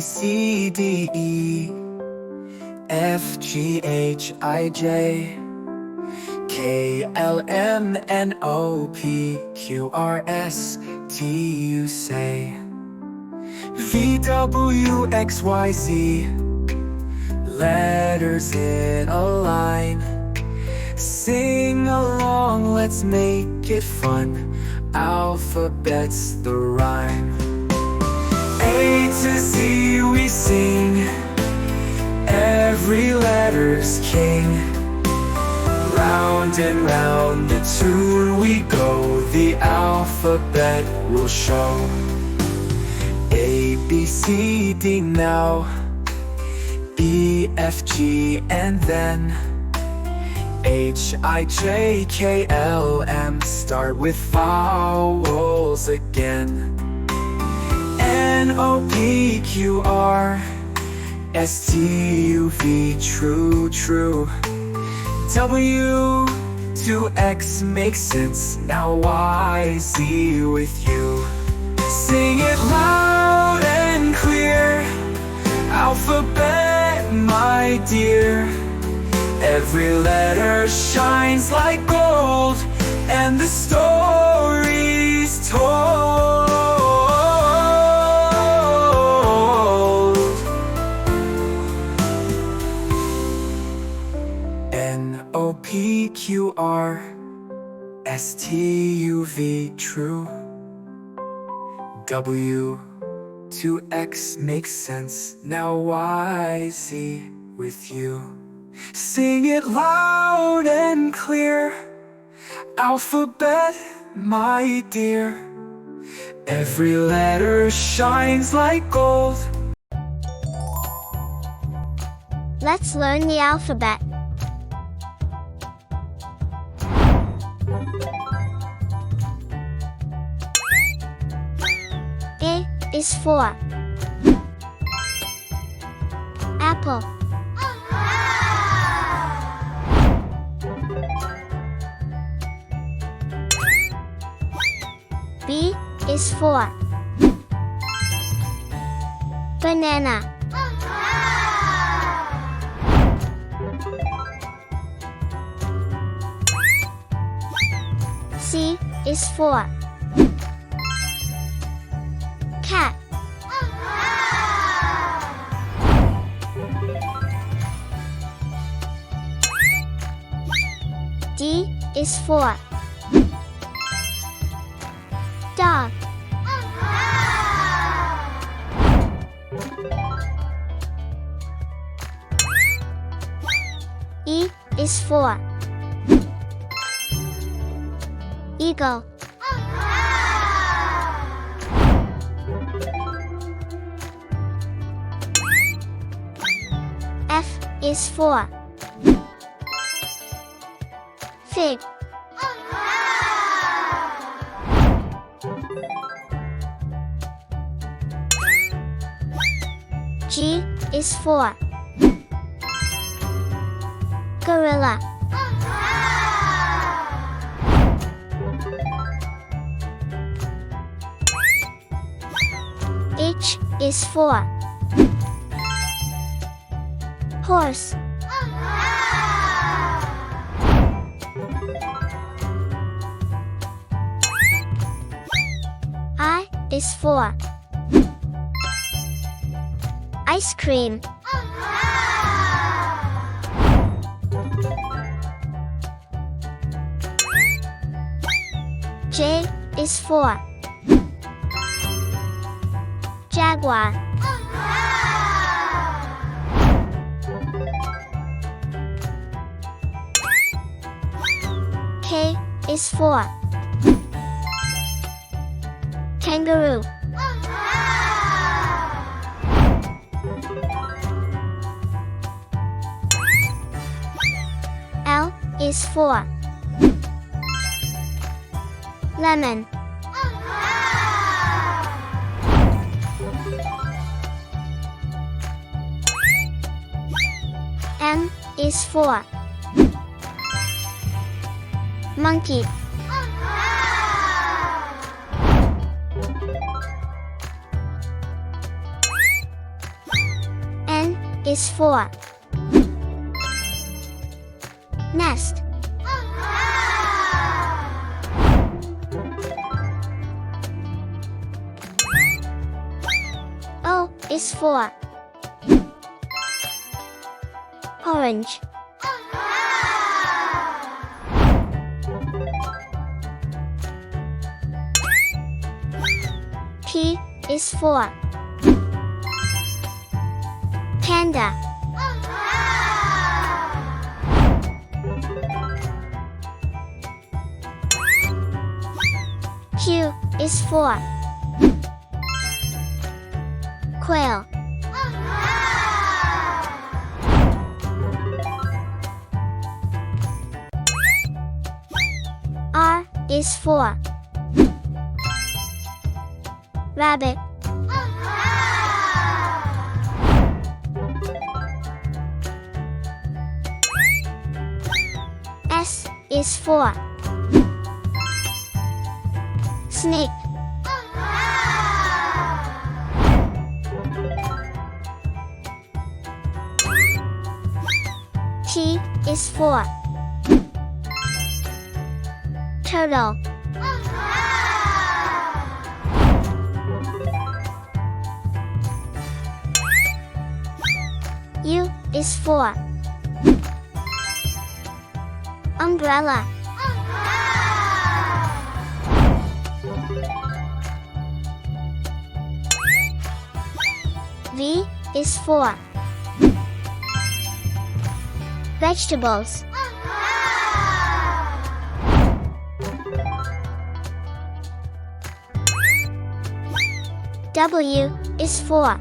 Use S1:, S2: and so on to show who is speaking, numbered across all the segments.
S1: C, D, E, F, G, H, I, J, K, L, M, N, O, P, Q, R, S, T, U, say V, W, X, Y, Z. Letters in a line. Sing along, let's make it fun. Alphabet's the rhyme. A to Z we sing. Every letter's king. Round and round the tune we go. The alphabet will show. A, B, C, D now. E, F, G, and then H, I, J, K, L, M. Start with vowels again. N, O, P, Q, R, S, T, U, V. True, true. W to X makes sense. Now Y, Z with you. Sing it loud and clear. Alphabet, my dear. Every letter shines like gold, and the story's told. N, O, P, Q, R, S, T, U, V. True. W to X makes sense. Now Y, Z with you. Sing it loud and clear. Alphabet, my dear. Every letter shines like gold.
S2: Let's learn the alphabet. A is for apple. B is for banana. C is for cat. D is for dog. E is for eagle. F is for fig. G is for gorilla. H is for horse. I is for ice cream. J is for jaguar. K is for kangaroo. L is for lemon. M is for monkey. is for nest. O is for orange. P is for panda. Q is for quail. R is for rabbit. S is for snake. T is for turtle. U is for umbrella. V is for vegetables. W is for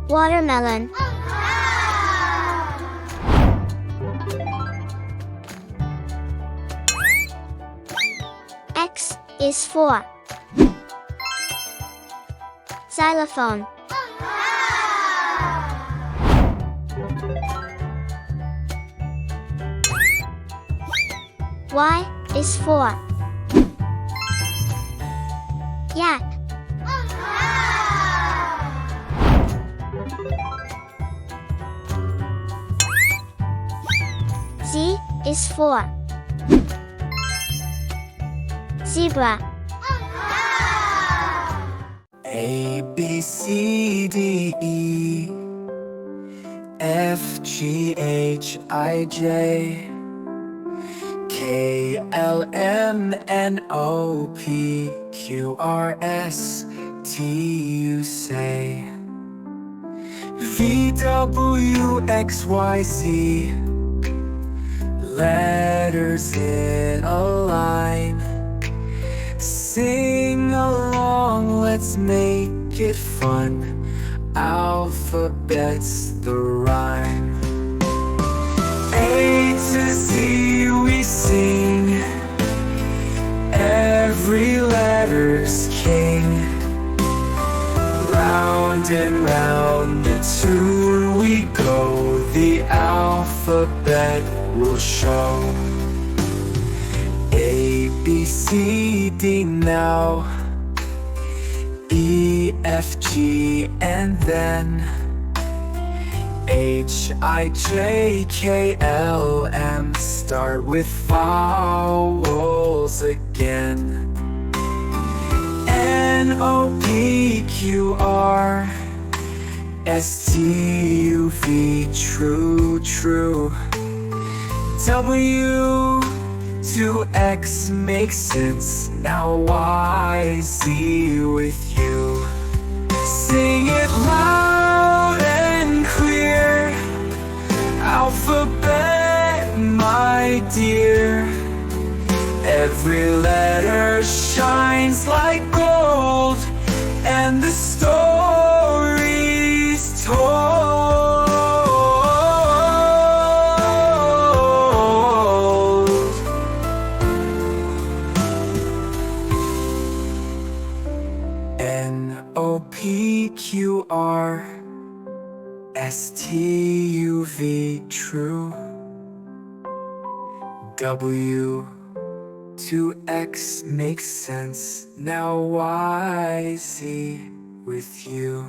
S2: watermelon. X is for xylophone. Y is for yak. Z is for zebra.
S1: A, B, C, D, E, F, G, H, I, J, K, L, M, N, O, P, Q, R, S, T, U say V, W, X, Y, Z. Letters in a line. Sing along, let's make it fun. Alphabet's the rhyme. A to Z we sing. Every letter's king. Round and round the tune we go. The alphabet will show. A, B, C, D now. E, F, G, and then H, I, J, K, L, M. Start with vowels again. N, O, P, Q, R, S, T, U, V. True, true. W to X makes sense. Now Y, Z with you. Sing it loud and clear. Alphabet, my dear. Every letter shines like gold, and the story's told. N-O-P-Q-R S-T-U-V, true. W to X makes sense. Now Y, Z with you.